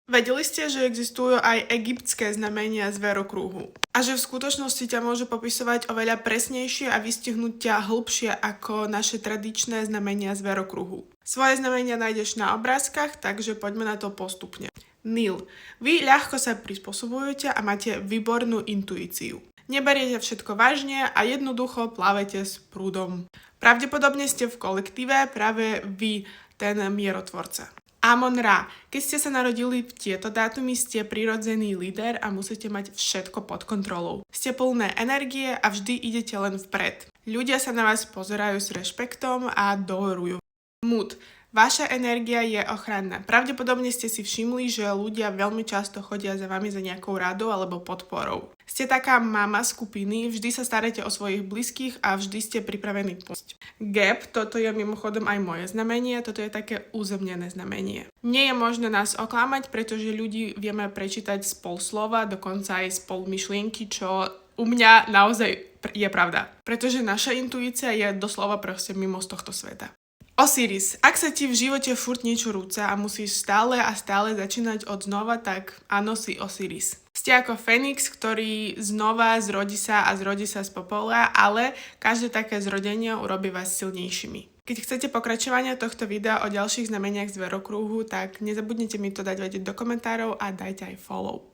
Vedeli ste, že existujú aj egyptské znamenia zverokruhu? A že v skutočnosti ťa môžu popisovať oveľa presnejšie a vystihnúť ťa hlbšie ako naše tradičné znamenia zverokruhu. Svoje znamenia nájdeš na obrázkach, takže poďme na to postupne. Nil. Vy ľahko sa prispôsobujete a máte výbornú intuíciu. Neberiete všetko vážne a jednoducho plávete s prúdom. Pravdepodobne ste v kolektíve práve vy, ten mierotvorca. Amon-Ra. Keď ste sa narodili v tieto dátumy, ste prirodzený líder a musíte mať všetko pod kontrolou. Ste plné energie a vždy idete len vpred. Ľudia sa na vás pozerajú s rešpektom a dohorujú. Mud. Vaša energia je ochranná. Pravdepodobne ste si všimli, že ľudia veľmi často chodia za vami za nejakou radou alebo podporou. Ste taká mama skupiny, vždy sa staráte o svojich blízkych a vždy ste pripravení pomôcť. Gap, toto je mimochodom aj moje znamenie, toto je také uzemnené znamenie. Nie je možné nás oklamať, pretože ľudí vieme prečítať z pol slova, dokonca aj z pol myšlienky, čo u mňa naozaj je pravda. Pretože naša intuícia je doslova proste mimo z tohto sveta. Osiris. Ak sa ti v živote furt niečo rúca a musíš stále a stále začínať od znova, tak áno, si Osiris. Ste ako Fenix, ktorý znova zrodí sa z popola, ale každé také zrodenie urobí vás silnejšími. Keď chcete pokračovanie tohto videa o ďalších znameniach zverokruhu, tak nezabudnite mi to dať vedieť do komentárov a dajte aj follow.